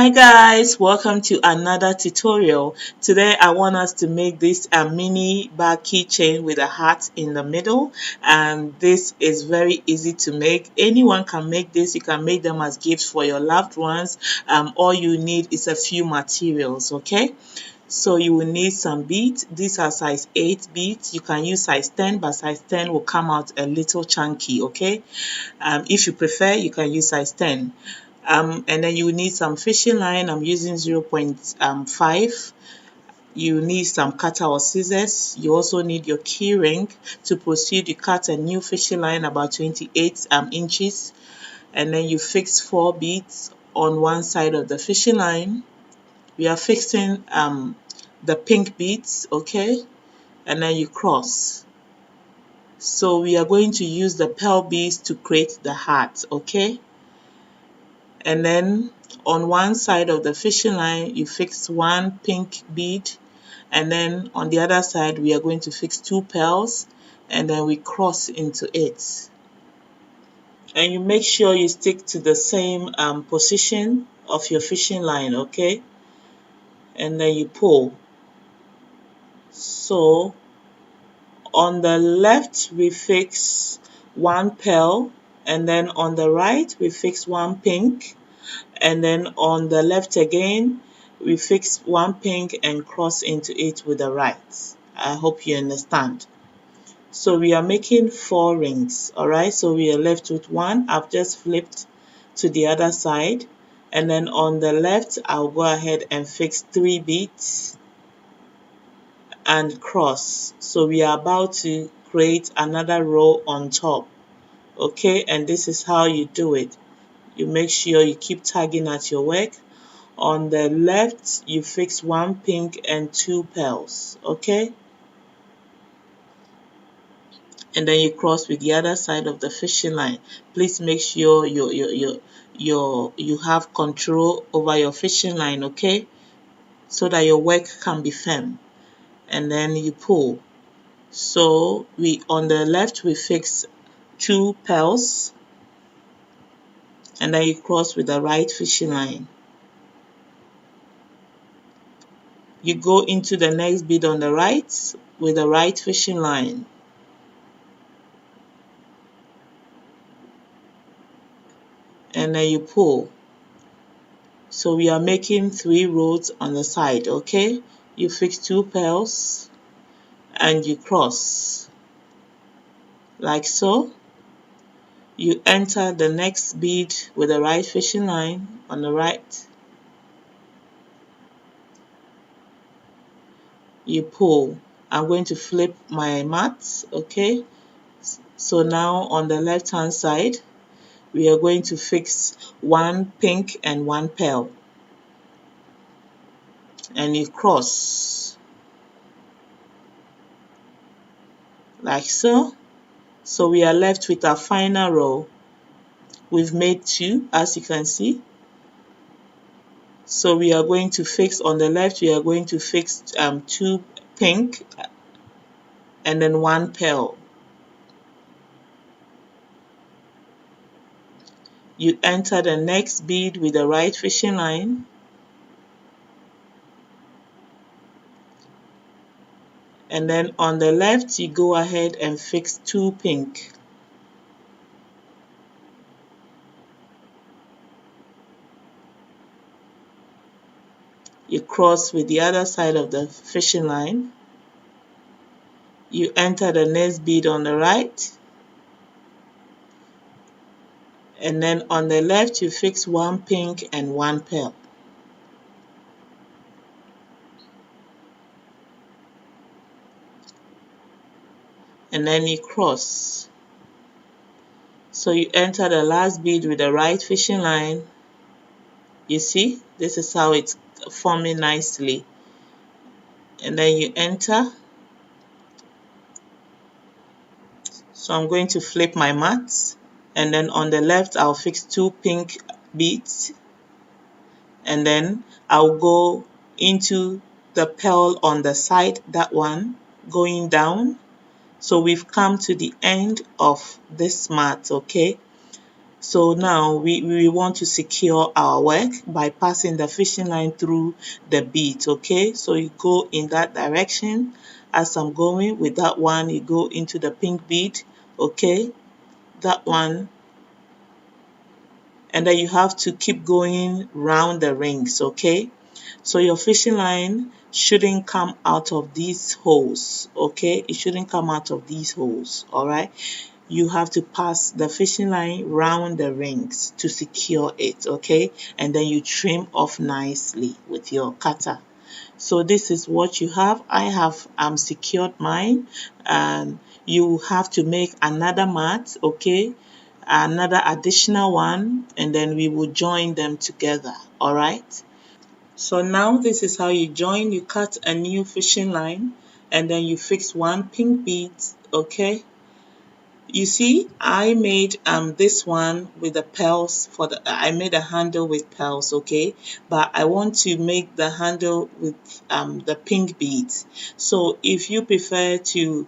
Hi guys, welcome to another tutorial. Today I want us to make this a mini bag keychain with a heart in the middle, and this is very easy to make. Anyone can make this. You can make them as gifts for your loved ones. All you need is a few materials, okay? So you will need some beads. These are size 8 beads. You can use size 10, but size 10 will come out a little chunky, okay? If you prefer, you can use size 10. And then you need some fishing line. I'm using 0.5. You need some cutter or scissors. You also need your key ring. To proceed, you cut a new fishing line about 28 inches, and then you fix 4 beads on one side of the fishing line. We are fixing the pink beads, okay, and then you cross. So we are going to use the pearl beads to create the heart, okay? And then on one side of the fishing line you fix one pink bead, and then on the other side we are going to fix 2 pearls, and then we cross into it. And you make sure you stick to the same position of your fishing line, okay? And then you pull. So on the left we fix 1 pearl, and then on the right we fix 1 pink, and then on the left again we fix 1 pink and cross into it with the right. I hope you understand. So we are making 4 rings, alright? So we are left with 1. I've just flipped to the other side, and then on the left I'll go ahead and fix 3 beads and cross. So we are about to create another row on top, okay? And this is how you do it. You make sure you keep tagging at your work. On the left you fix 1 pink and 2 pearls, okay? And then you cross with the other side of the fishing line. Please make sure you have control over your fishing line, okay? So that your work can be firm. And then you pull. So on the left we fix 2 pearls, and then you cross with the right fishing line. You go into the next bead on the right with the right fishing line. And then you pull. So we are making 3 rows on the side, okay? You fix 2 pearls and you cross like so. You enter the next bead with the right fishing line on the right. You pull. I'm going to flip my mat, okay? So now on the left hand side we are going to fix 1 pink and 1 pearl, and you cross like so. So we are left with our final row. We've made 2, as you can see. So we are going to fix on the left, we are going to fix 2 pink and then 1 pearl. You enter the next bead with the right fishing line. And then on the left you go ahead and fix 2 pink. You cross with the other side of the fishing line. You enter the next bead on the right. And then on the left you fix 1 pink and 1 pearl. And then you cross. So you enter the last bead with the right fishing line. You see, this is how it's forming nicely. And then you enter. So I'm going to flip my mat, and then on the left I'll fix 2 pink beads, and then I'll go into the pearl on the side, that one going down. So we've come to the end of this mat, okay? So now we want to secure our work by passing the fishing line through the bead, okay? So you go in that direction as I'm going. With that one, you go into the pink bead, okay? That one, and then you have to keep going round the rings, okay? So your fishing line shouldn't come out of these holes, okay? It shouldn't come out of these holes, all right? You have to pass the fishing line round the rings to secure it, okay? And then you trim off nicely with your cutter. So this is what you have. I have secured mine, and you have to make another mat, okay? Another additional one, and then we will join them together, all right? So now this is how you join. You cut a new fishing line, and then you fix one pink bead, okay? You see, I made this one with the pearls I made a handle with pearls, okay? But I want to make the handle with the pink beads. So if you prefer to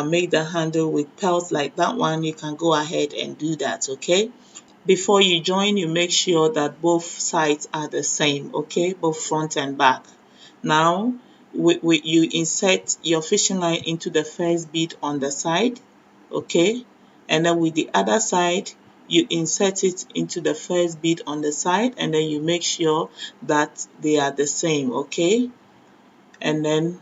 make the handle with pearls like that one, you can go ahead and do that, okay? Before you join, you make sure that both sides are the same, okay? Both front and back. Now, you insert your fishing line into the first bead on the side, okay? And then with the other side, you insert it into the first bead on the side, and then you make sure that they are the same, okay? And then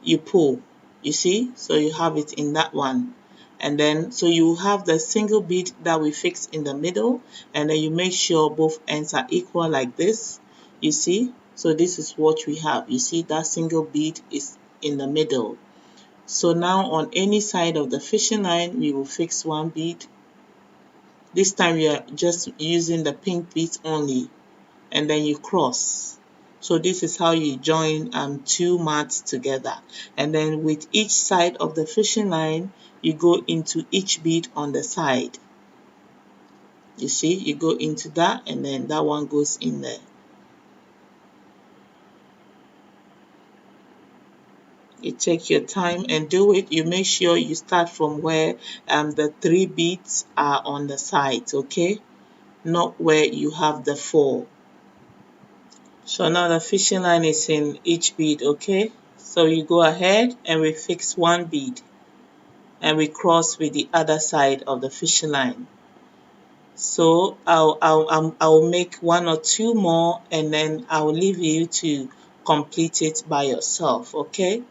you pull, you see? So you have it in that one. And then, so you have the single bead that we fix in the middle, and then you make sure both ends are equal like this, you see? So this is what we have. You see that single bead is in the middle. So now on any side of the fishing line, we will fix one bead. This time we are just using the pink bead only, and then you cross. So this is how you join two mats together. And then with each side of the fishing line, you go into each bead on the side. You see, you go into that, and then that one goes in there. You take your time and do it. You make sure you start from where the 3 beads are on the sides, okay? Not where you have the 4. So now the fishing line is in each bead, okay? So you go ahead and we fix one bead, and we cross with the other side of the fishing line. So I'll make one or two more, and then I'll leave you to complete it by yourself, okay?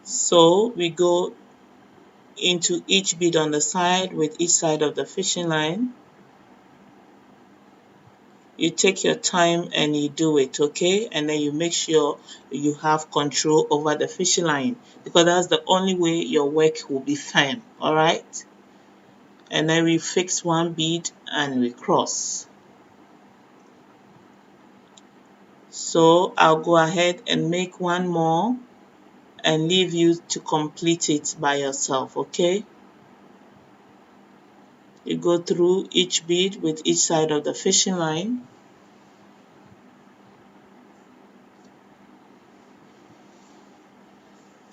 So we go into each bead on the side with each side of the fishing line. You take your time and you do it, okay? And then you make sure you have control over the fishing line, because that's the only way your work will be firm, all right? And then we fix one bead and we cross. So I'll go ahead and make one more and leave you to complete it by yourself, okay? You go through each bead with each side of the fishing line.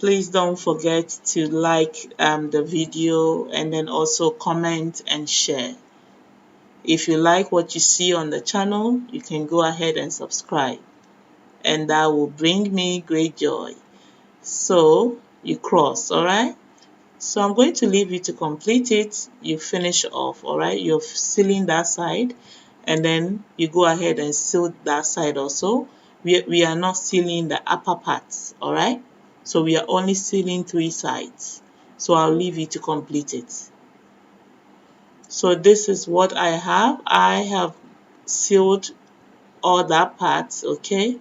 Please don't forget to like the video, and then also comment and share. If you like what you see on the channel, you can go ahead and subscribe, and that will bring me great joy. So you cross, all right? So I'm going to leave you to complete it. You finish off, all right? You're sealing that side, and then you go ahead and seal that side also. We are not sealing the upper parts, all right? So we are only sealing 3 sides. So I'll leave you to complete it. So this is what I have. I have sealed all that parts, okay?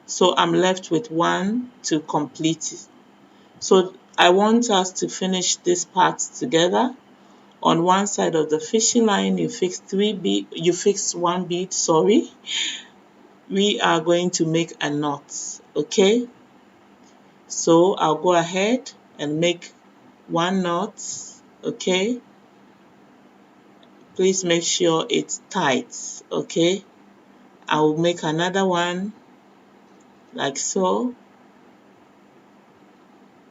So I'm left with one to complete it. So I want us to finish this part together. On one side of the fishing line, you fix one bead, sorry. We are going to make a knot, okay? So I'll go ahead and make one knot, okay? Please make sure it's tight, okay? I will make another one like so.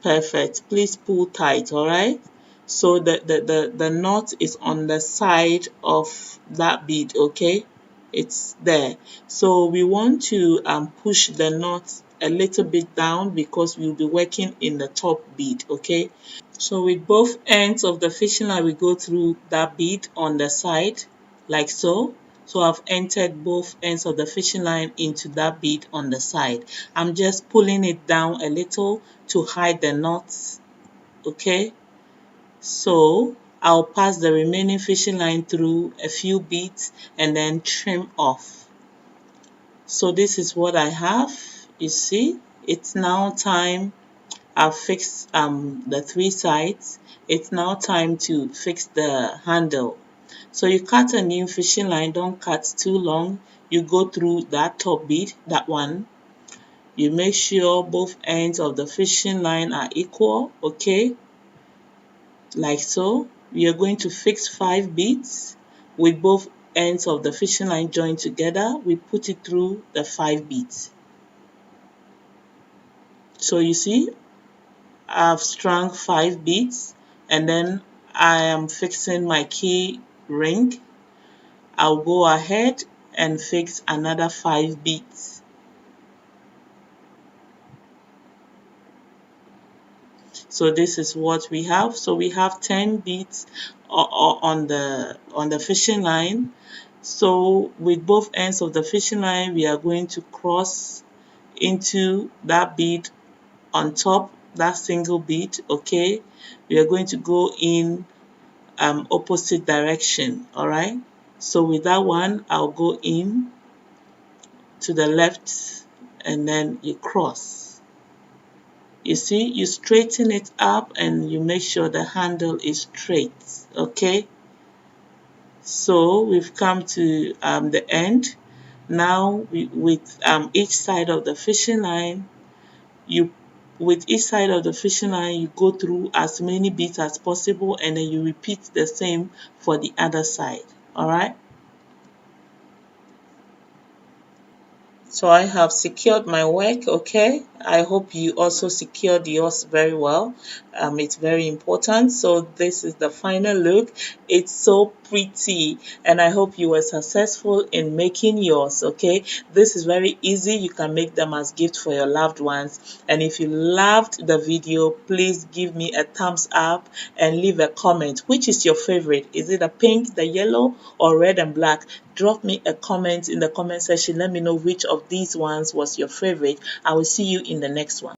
Perfect. Please pull tight, all right? So the knot is on the side of that bead, okay? It's there. So we want to push the knot a little bit down because we'll be working in the top bead, okay? So with both ends of the fishing line, we go through that bead on the side, like so. So I've entered both ends of the fishing line into that bead on the side. I'm just pulling it down a little to hide the knots, okay? So I'll pass the remaining fishing line through a few beads and then trim off. So this is what I have. You see, it's now time. I've fixed the three sides. It's now time to fix the handle. So you cut a new fishing line, don't cut too long. You go through that top bead, that one. You make sure both ends of the fishing line are equal, okay? Like so. We are going to fix 5 beads with both ends of the fishing line joined together. We put it through the 5 beads. So you see, I've strung 5 beads and then I am fixing my key ring. I'll go ahead and fix another 5 beads. So this is what we have. So we have 10 beads on the fishing line. So with both ends of the fishing line, we are going to cross into that bead on top, that single bead, okay? We are going to go in opposite direction, all right? So with that one, I'll go in to the left and then you cross. You see, you straighten it up and you make sure the handle is straight, okay? So we've come to the end. Now with each side of the fishing line, with each side of the fishing line, you go through as many beads as possible and then you repeat the same for the other side, all right? So I have secured my work, okay? I hope you also secured yours very well. It's very important. So this is the final look. It's so pretty and I hope you were successful in making yours, okay? This is very easy. You can make them as gifts for your loved ones. And if you loved the video, please give me a thumbs up and leave a comment. Which is your favorite? Is it the pink, the yellow, or red and black? Drop me a comment in the comment section. Let me know which of these ones was your favorite. I will see you in the next one.